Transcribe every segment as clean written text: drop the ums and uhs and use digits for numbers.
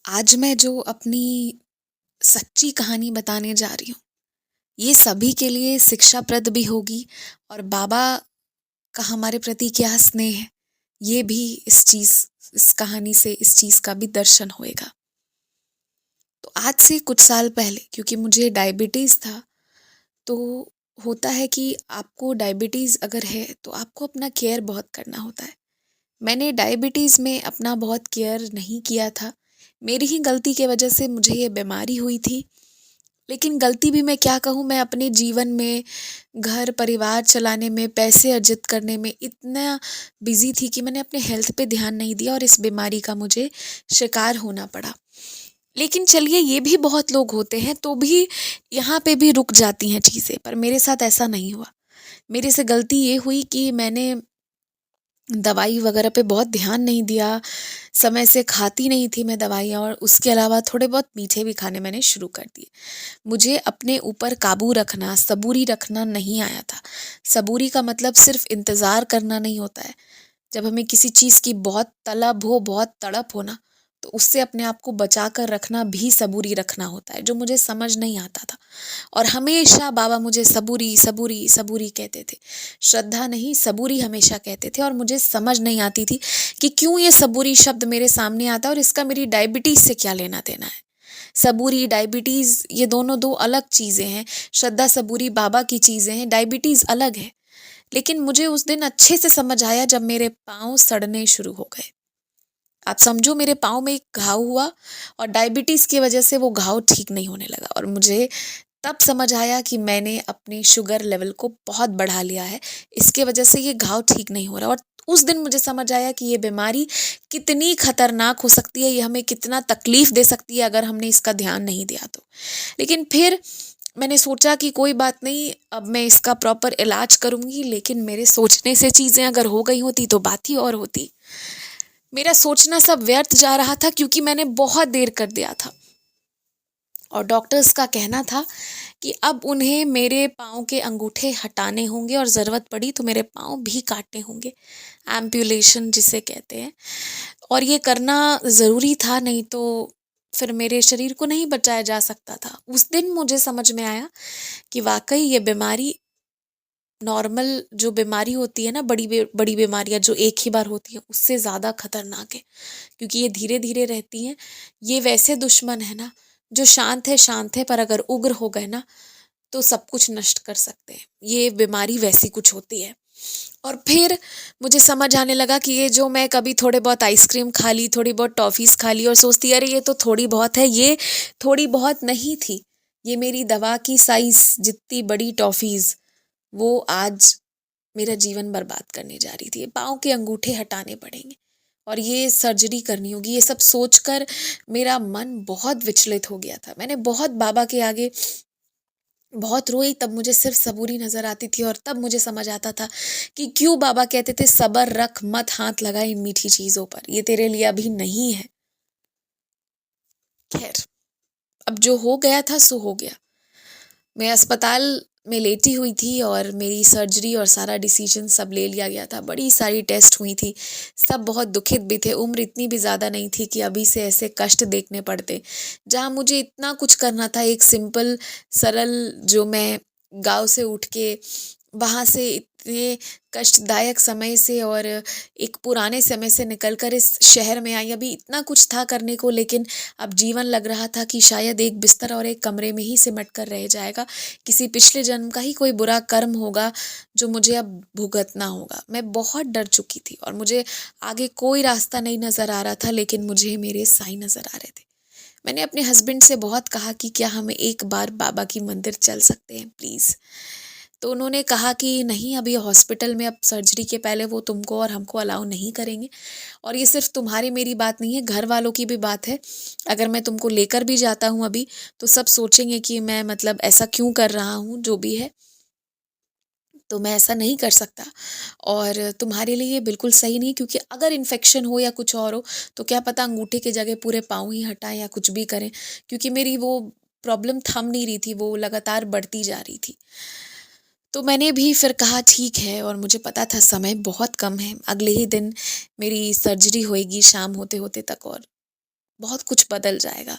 आज मैं जो अपनी सच्ची कहानी बताने जा रही हूँ, ये सभी के लिए शिक्षाप्रद भी होगी और बाबा का हमारे प्रति क्या स्नेह है, ये भी इस कहानी से इस चीज़ का भी दर्शन होएगा। तो आज से कुछ साल पहले क्योंकि मुझे डायबिटीज़ था, तो होता है कि आपको डायबिटीज़ अगर है, तो आपको अपना केयर बहुत करना होता है। मैंने डायबिटीज़ में अपना बहुत केयर नहीं किया था। मेरी ही गलती की वजह से मुझे ये बीमारी हुई थी। लेकिन गलती भी मैं क्या कहूँ, मैं अपने जीवन में घर परिवार चलाने में, पैसे अर्जित करने में इतना बिज़ी थी कि मैंने अपने हेल्थ पे ध्यान नहीं दिया और इस बीमारी का मुझे शिकार होना पड़ा। लेकिन चलिए, ये भी बहुत लोग होते हैं तो भी यहाँ पे भी रुक जाती हैं चीज़ें, पर मेरे साथ ऐसा नहीं हुआ। मेरे से गलती ये हुई कि मैंने दवाई वगैरह पे बहुत ध्यान नहीं दिया, समय से खाती नहीं थी मैं दवाइयाँ, और उसके अलावा थोड़े बहुत मीठे भी खाने मैंने शुरू कर दिए। मुझे अपने ऊपर काबू रखना, सबूरी रखना नहीं आया था। सबूरी का मतलब सिर्फ इंतज़ार करना नहीं होता है। जब हमें किसी चीज़ की बहुत तलब हो, बहुत तड़प हो ना, तो उससे अपने आप को बचा कर रखना भी सबूरी रखना होता है, जो मुझे समझ नहीं आता था। और हमेशा बाबा मुझे सबूरी सबूरी सबूरी कहते थे। श्रद्धा नहीं, सबूरी हमेशा कहते थे, और मुझे समझ नहीं आती थी कि क्यों ये सबूरी शब्द मेरे सामने आता है और इसका मेरी डायबिटीज़ से क्या लेना देना है। सबूरी, डायबिटीज़ ये दोनों दो अलग चीज़ें हैं। श्रद्धा सबूरी बाबा की चीज़ें हैं, डायबिटीज़ अलग है। लेकिन मुझे उस दिन अच्छे से समझ आया जब मेरे पाँव सड़ने शुरू हो गए। आप समझो, मेरे पाँव में एक घाव हुआ और डायबिटीज़ की वजह से वो घाव ठीक नहीं होने लगा, और मुझे तब समझ आया कि मैंने अपने शुगर लेवल को बहुत बढ़ा लिया है। इसके वजह से ये घाव ठीक नहीं हो रहा, और उस दिन मुझे समझ आया कि ये बीमारी कितनी खतरनाक हो सकती है, ये हमें कितना तकलीफ दे सकती है अगर हमने इसका ध्यान नहीं दिया तो। लेकिन फिर मैंने सोचा कि कोई बात नहीं, अब मैं इसका प्रॉपर इलाज करूँगी, लेकिन मेरे सोचने से चीज़ें अगर हो गई होती तो बात ही और होती। मेरा सोचना सब व्यर्थ जा रहा था क्योंकि मैंने बहुत देर कर दिया था, और डॉक्टर्स का कहना था कि अब उन्हें मेरे पाँव के अंगूठे हटाने होंगे और ज़रूरत पड़ी तो मेरे पाँव भी काटने होंगे, एम्पुलेशन जिसे कहते हैं। और ये करना ज़रूरी था, नहीं तो फिर मेरे शरीर को नहीं बचाया जा सकता था। उस दिन मुझे समझ में आया कि वाक़ई ये बीमारी, नॉर्मल जो बीमारी होती है ना, बड़ी बीमारियाँ जो एक ही बार होती हैं, उससे ज़्यादा खतरनाक है, क्योंकि ये धीरे-धीरे रहती हैं। ये वैसे दुश्मन है ना, जो शांत है, पर अगर उग्र हो गए ना, तो सब कुछ नष्ट कर सकते हैं। ये बीमारी वैसी कुछ होती है। और फिर मुझे समझ आने लगा कि ये जो मैं कभी थोड़े बहुत आइसक्रीम खा ली, थोड़ी बहुत टॉफ़ीज़ खा ली और सोचती अरे ये तो थोड़ी बहुत है, ये थोड़ी बहुत नहीं थी। ये मेरी दवा की साइज़ जितनी बड़ी टॉफ़ीज़, वो आज मेरा जीवन बर्बाद करने जा रही थी। पाँव के अंगूठे हटाने पड़ेंगे और ये सर्जरी करनी होगी। ये सब सोचकर मेरा मन बहुत विचलित हो गया था। मैंने बहुत बाबा के आगे बहुत रोई, तब मुझे सिर्फ सबूरी नज़र आती थी, और तब मुझे समझ आता था कि क्यों बाबा कहते थे सब्र रख, मत हाथ लगा इन मीठी चीज़ों पर, ये तेरे लिए अभी नहीं है। खैर, अब जो हो गया था सो हो गया। मैं अस्पताल में लेटी हुई थी और मेरी सर्जरी और सारा डिसीजन सब ले लिया गया था। बड़ी सारी टेस्ट हुई थी, सब बहुत दुखित भी थे। उम्र इतनी भी ज़्यादा नहीं थी कि अभी से ऐसे कष्ट देखने पड़ते। जहाँ मुझे इतना कुछ करना था, एक सिंपल सरल, जो मैं गाँव से उठ के वहाँ से इतने कष्टदायक समय से और एक पुराने समय से निकल कर इस शहर में आई, अभी इतना कुछ था करने को, लेकिन अब जीवन लग रहा था कि शायद एक बिस्तर और एक कमरे में ही सिमट कर रह जाएगा। किसी पिछले जन्म का ही कोई बुरा कर्म होगा जो मुझे अब भुगतना होगा। मैं बहुत डर चुकी थी और मुझे आगे कोई रास्ता नहीं नज़र आ रहा था, लेकिन मुझे मेरे साईं नज़र आ रहे थे। मैंने अपने हस्बैंड से बहुत कहा कि क्या हम एक बार बाबा की मंदिर चल सकते हैं प्लीज़? तो उन्होंने कहा कि नहीं, अभी हॉस्पिटल में अब सर्जरी के पहले वो तुमको और हमको अलाउ नहीं करेंगे, और ये सिर्फ तुम्हारी मेरी बात नहीं है, घर वालों की भी बात है। अगर मैं तुमको लेकर भी जाता हूँ अभी, तो सब सोचेंगे कि मैं मतलब ऐसा क्यों कर रहा हूँ, जो भी है, तो मैं ऐसा नहीं कर सकता, और तुम्हारे लिए ये बिल्कुल सही नहीं, क्योंकि अगर इन्फेक्शन हो या कुछ और हो, तो क्या पता अंगूठे की जगह पूरे पाँव ही हटाएं या कुछ भी करें, क्योंकि मेरी वो प्रॉब्लम थम नहीं रही थी, वो लगातार बढ़ती जा रही थी। तो मैंने भी फिर कहा ठीक है, और मुझे पता था समय बहुत कम है, अगले ही दिन मेरी सर्जरी होएगी शाम होते होते तक, और बहुत कुछ बदल जाएगा।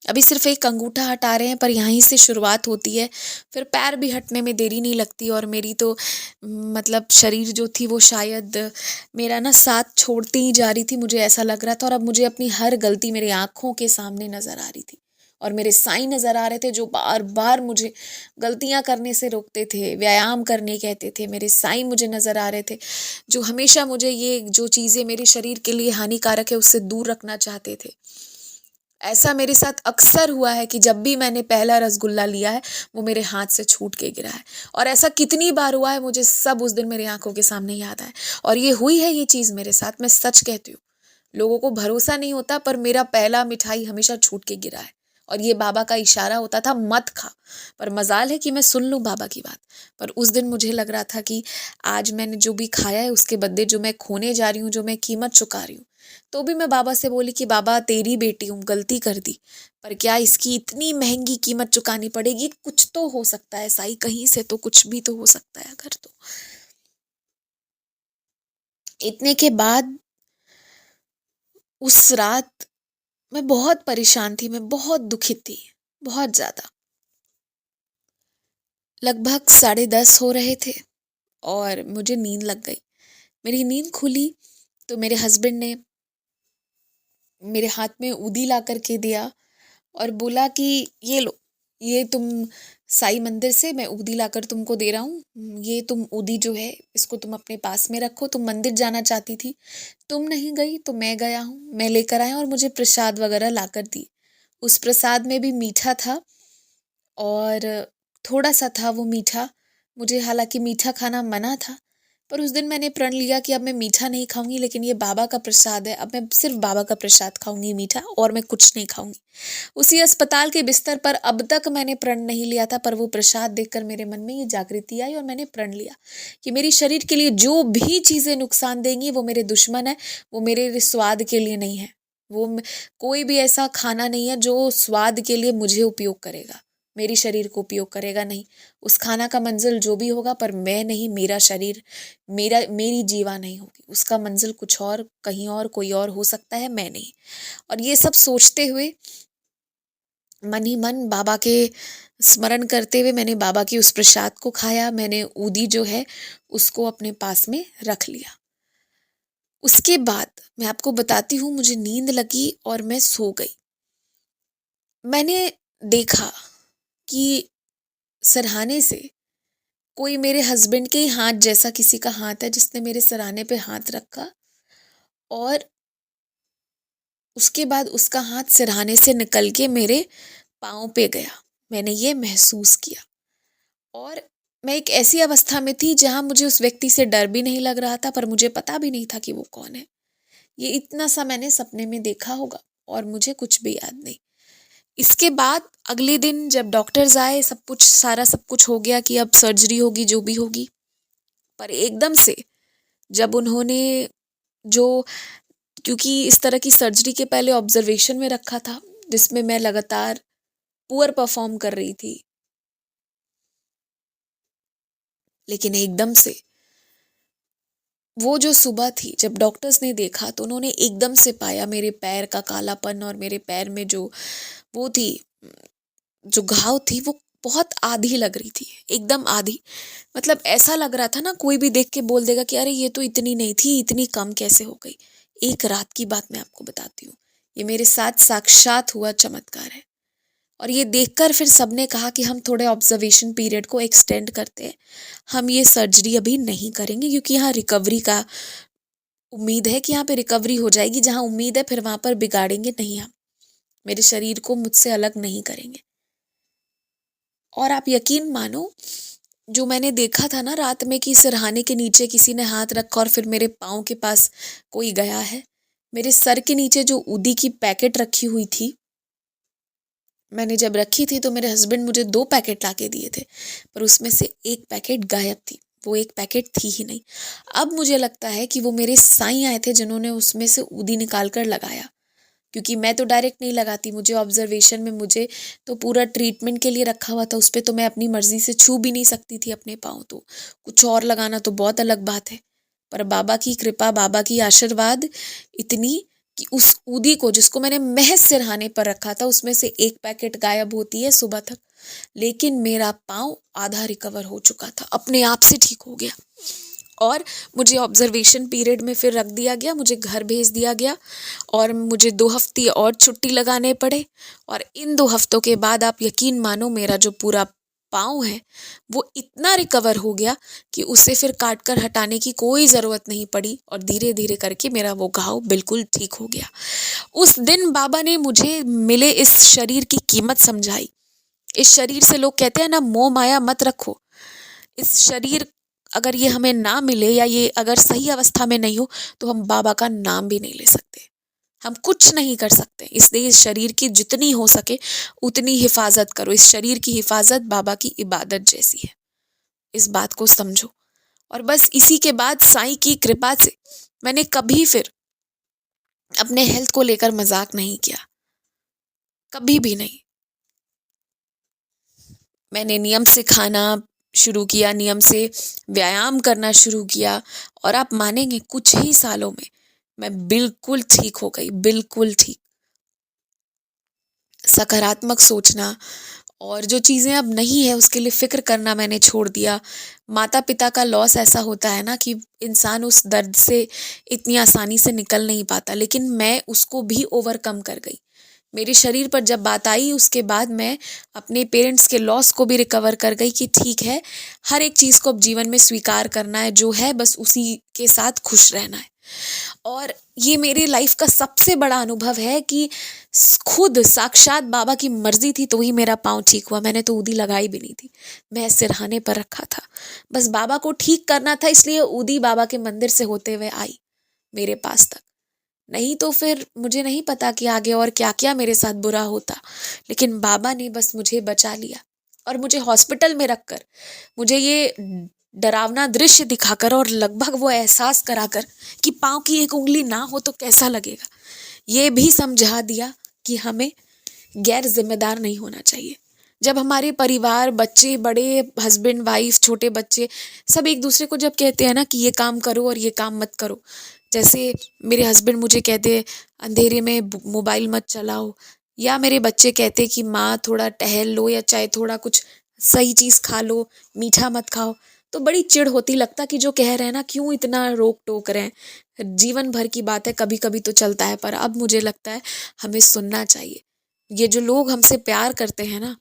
अभी सिर्फ एक अंगूठा हटा रहे हैं पर यहीं से शुरुआत होती है, फिर पैर भी हटने में देरी नहीं लगती। और मेरी तो मतलब शरीर जो थी वो शायद मेरा ना साथ छोड़ती ही जा रही थी, मुझे ऐसा लग रहा था। और अब मुझे अपनी हर गलती मेरी आँखों के सामने नज़र आ रही थी और मेरे साईं नज़र आ रहे थे जो बार बार मुझे गलतियां करने से रोकते थे, व्यायाम करने कहते थे। मेरे साईं मुझे नज़र आ रहे थे जो हमेशा मुझे ये जो चीज़ें मेरे शरीर के लिए हानिकारक है उससे दूर रखना चाहते थे। ऐसा मेरे साथ अक्सर हुआ है कि जब भी मैंने पहला रसगुल्ला लिया है वो मेरे हाथ से छूट के गिरा है। और ऐसा कितनी बार हुआ है मुझे सब उस दिन मेरी आंखों के सामने याद आए। और ये हुई है ये चीज़ मेरे साथ, मैं सच कहती हूँ। लोगों को भरोसा नहीं होता पर मेरा पहला मिठाई हमेशा छूट के गिरा है। और ये बाबा का इशारा होता था मत खा, पर मजाल है कि मैं सुन लूँ बाबा की बात। पर उस दिन मुझे लग रहा था कि आज मैंने जो भी खाया है उसके बदले जो मैं खोने जा रही हूँ, जो मैं कीमत चुका रही हूँ। तो भी मैं बाबा से बोली कि बाबा तेरी बेटी हूँ, गलती कर दी, पर क्या इसकी इतनी महंगी कीमत चुकानी पड़ेगी? कुछ तो हो सकता है साईं, कहीं से तो कुछ भी तो हो सकता है। अगर तो इतने के बाद उस रात मैं बहुत परेशान थी, मैं बहुत दुखित थी, बहुत ज्यादा। लगभग 10:30 हो रहे थे और मुझे नींद लग गई। मेरी नींद खुली तो मेरे हस्बैंड ने मेरे हाथ में ऊदी ला करके दिया और बोला कि ये लो, ये तुम साईं मंदिर से मैं ऊदी लाकर तुमको दे रहा हूँ। ये तुम ऊदी जो है इसको तुम अपने पास में रखो। तुम मंदिर जाना चाहती थी, तुम नहीं गई तो मैं गया हूँ, मैं लेकर आया और मुझे प्रसाद वगैरह लाकर दी। उस प्रसाद में भी मीठा था और थोड़ा सा था वो मीठा। मुझे हालांकि मीठा खाना मना था, पर उस दिन मैंने प्रण लिया कि अब मैं मीठा नहीं खाऊंगी, लेकिन ये बाबा का प्रसाद है, अब मैं सिर्फ बाबा का प्रसाद खाऊंगी मीठा, और मैं कुछ नहीं खाऊंगी। उसी अस्पताल के बिस्तर पर अब तक मैंने प्रण नहीं लिया था, पर वो प्रसाद देखकर मेरे मन में ये जागृति आई और मैंने प्रण लिया कि मेरी शरीर के लिए जो भी चीज़ें नुकसान देंगी वो मेरे दुश्मन है, वो मेरे स्वाद के लिए नहीं है। कोई भी ऐसा खाना नहीं है जो स्वाद के लिए मुझे उपयोग करेगा, मेरी शरीर को उपयोग करेगा नहीं। उस खाना का मंजिल जो भी होगा, पर मैं नहीं, मेरा शरीर, मेरी जीवा नहीं होगी। उसका मंजिल कुछ और, कहीं और, कोई और हो सकता है, मैं नहीं। और ये सब सोचते हुए मन ही मन बाबा के स्मरण करते हुए मैंने बाबा की उस प्रसाद को खाया। मैंने ऊदी जो है उसको अपने पास में रख लिया। उसके बाद मैं आपको बताती हूँ, मुझे नींद लगी और मैं सो गई। मैंने देखा कि सरहाने से कोई मेरे हस्बैंड के ही हाथ जैसा किसी का हाथ है जिसने मेरे सराहने पे हाथ रखा, और उसके बाद उसका हाथ सिरहाने से निकल के मेरे पाँव पे गया। मैंने ये महसूस किया और मैं एक ऐसी अवस्था में थी जहाँ मुझे उस व्यक्ति से डर भी नहीं लग रहा था, पर मुझे पता भी नहीं था कि वो कौन है। ये इतना सा मैंने सपने में देखा होगा और मुझे कुछ भी याद नहीं। इसके बाद अगले दिन जब डॉक्टर्स आए, सब कुछ सारा सब कुछ हो गया कि अब सर्जरी होगी, जो भी होगी। पर एकदम से जब उन्होंने जो, क्योंकि इस तरह की सर्जरी के पहले ऑब्जर्वेशन में रखा था जिसमें मैं लगातार पुअर परफॉर्म कर रही थी, लेकिन एकदम से वो जो सुबह थी जब डॉक्टर्स ने देखा तो उन्होंने एकदम से पाया मेरे पैर का कालापन और मेरे पैर में जो वो थी, जो घाव थी वो बहुत आधी लग रही थी, एकदम आधी। मतलब ऐसा लग रहा था ना, कोई भी देख के बोल देगा कि अरे ये तो इतनी नहीं थी, इतनी कम कैसे हो गई। एक रात की बात मैं आपको बताती हूँ, ये मेरे साथ साक्षात हुआ चमत्कार है। और ये देखकर फिर सबने कहा कि हम थोड़े ऑब्जर्वेशन पीरियड को एक्सटेंड करते हैं, हम ये सर्जरी अभी नहीं करेंगे क्योंकि यहाँ रिकवरी का उम्मीद है कि यहाँ पे रिकवरी हो जाएगी। जहाँ उम्मीद है फिर वहां पर बिगाड़ेंगे नहीं, हम मेरे शरीर को मुझसे अलग नहीं करेंगे। और आप यकीन मानो, जो मैंने देखा था ना रात में कि सिरहाने के नीचे किसी ने हाथ रखा और फिर मेरे पाँव के पास कोई गया है, मेरे सर के नीचे जो ऊदी की पैकेट रखी हुई थी, मैंने जब रखी थी तो मेरे हस्बैंड मुझे 2 पैकेट लाके दिए थे, पर उसमें से एक पैकेट गायब थी, वो एक पैकेट थी ही नहीं। अब मुझे लगता है कि वो मेरे साईं आए थे जिन्होंने उसमें से ऊदी निकाल कर लगाया, क्योंकि मैं तो डायरेक्ट नहीं लगाती, मुझे ऑब्जर्वेशन में, मुझे तो पूरा ट्रीटमेंट के लिए रखा हुआ था, उस पर तो मैं अपनी मर्जी से छू भी नहीं सकती थी अपने पाँव, तो कुछ और लगाना तो बहुत अलग बात है। पर बाबा की कृपा, बाबा की आशीर्वाद इतनी कि उस ऊदी को जिसको मैंने महज सिरहाने पर रखा था उसमें से एक पैकेट गायब होती है सुबह तक, लेकिन मेरा पाँव आधा रिकवर हो चुका था, अपने आप से ठीक हो गया। और मुझे ऑब्जर्वेशन पीरियड में फिर रख दिया गया, मुझे घर भेज दिया गया और मुझे 2 हफ्ते और छुट्टी लगाने पड़े। और इन 2 हफ्तों के बाद आप यकीन मानो मेरा जो पूरा पाँव है वो इतना रिकवर हो गया कि उसे फिर काट कर हटाने की कोई ज़रूरत नहीं पड़ी और धीरे धीरे करके मेरा वो घाव बिल्कुल ठीक हो गया। उस दिन बाबा ने मुझे मिले इस शरीर की कीमत समझाई। इस शरीर से लोग कहते हैं ना, मोह माया मत रखो। इस शरीर अगर ये हमें ना मिले या ये अगर सही अवस्था में नहीं हो तो हम बाबा का नाम भी नहीं ले सकते, हम कुछ नहीं कर सकते। इसलिए इस शरीर की जितनी हो सके उतनी हिफाजत करो। इस शरीर की हिफाजत बाबा की इबादत जैसी है, इस बात को समझो। और बस इसी के बाद साईं की कृपा से मैंने कभी फिर अपने हेल्थ को लेकर मजाक नहीं किया, कभी भी नहीं। मैंने नियम से खाना शुरू किया, नियम से व्यायाम करना शुरू किया और आप मानेंगे कुछ ही सालों में मैं बिल्कुल ठीक हो गई, बिल्कुल ठीक। सकारात्मक सोचना और जो चीज़ें अब नहीं है उसके लिए फ़िक्र करना मैंने छोड़ दिया। माता पिता का लॉस ऐसा होता है ना कि इंसान उस दर्द से इतनी आसानी से निकल नहीं पाता, लेकिन मैं उसको भी ओवरकम कर गई। मेरे शरीर पर जब बात आई उसके बाद मैं अपने पेरेंट्स के लॉस को भी रिकवर कर गई कि ठीक है, हर एक चीज़ को अब जीवन में स्वीकार करना है, जो है बस उसी के साथ खुश रहना है। और ये मेरी लाइफ का सबसे बड़ा अनुभव है कि खुद साक्षात बाबा की मर्जी थी तो ही मेरा पाँव ठीक हुआ। मैंने तो ऊदी लगाई भी नहीं थी, मैं सिरहाने पर रखा था। बस बाबा को ठीक करना था, इसलिए ऊदी बाबा के मंदिर से होते हुए आई मेरे पास तक। नहीं तो फिर मुझे नहीं पता कि आगे और क्या क्या मेरे साथ बुरा होता, लेकिन बाबा ने बस मुझे बचा लिया। और मुझे हॉस्पिटल में रखकर मुझे ये डरावना दृश्य दिखाकर और लगभग वो एहसास कराकर कि पाँव की एक उंगली ना हो तो कैसा लगेगा, ये भी समझा दिया कि हमें गैर जिम्मेदार नहीं होना चाहिए। जब हमारे परिवार, बच्चे, बड़े, हस्बैंड वाइफ, छोटे बच्चे सब एक दूसरे को जब कहते हैं ना कि ये काम करो और ये काम मत करो, जैसे मेरे हस्बैंड मुझे कहते अंधेरे में मोबाइल मत चलाओ, या मेरे बच्चे कहते कि माँ थोड़ा टहल लो या चाहे थोड़ा कुछ सही चीज़ खा लो, मीठा मत खाओ, तो बड़ी चिढ़ होती। लगता कि जो कह रहे हैं ना क्यों इतना रोक टोक रहे हैं, जीवन भर की बात है, कभी कभी तो चलता है, पर अब मुझे लगता है हमें सुनना चाहिए। ये जो लोग हमसे प्यार करते हैं ना,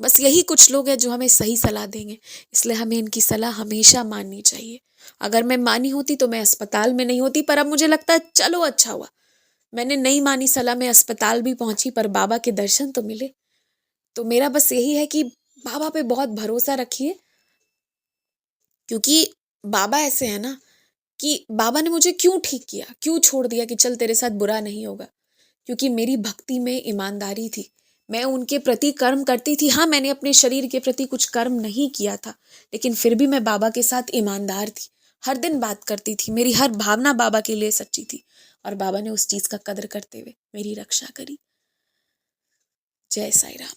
बस यही कुछ लोग हैं जो हमें सही सलाह देंगे, इसलिए हमें इनकी सलाह हमेशा माननी चाहिए। अगर मैं मानी होती तो मैं अस्पताल में नहीं होती, पर अब मुझे लगता है चलो अच्छा हुआ मैंने नहीं मानी सलाह, में अस्पताल भी पहुंची पर बाबा के दर्शन तो मिले। तो मेरा बस यही है कि बाबा पे बहुत भरोसा रखिए, क्योंकि बाबा ऐसे है ना कि बाबा ने मुझे क्यों ठीक किया, क्यों छोड़ दिया कि चल तेरे साथ बुरा नहीं होगा, क्योंकि मेरी भक्ति में ईमानदारी थी। मैं उनके प्रति कर्म करती थी। हाँ, मैंने अपने शरीर के प्रति कुछ कर्म नहीं किया था, लेकिन फिर भी मैं बाबा के साथ ईमानदार थी, हर दिन बात करती थी, मेरी हर भावना बाबा के लिए सच्ची थी और बाबा ने उस चीज का कदर करते हुए मेरी रक्षा करी। जय साईं राम।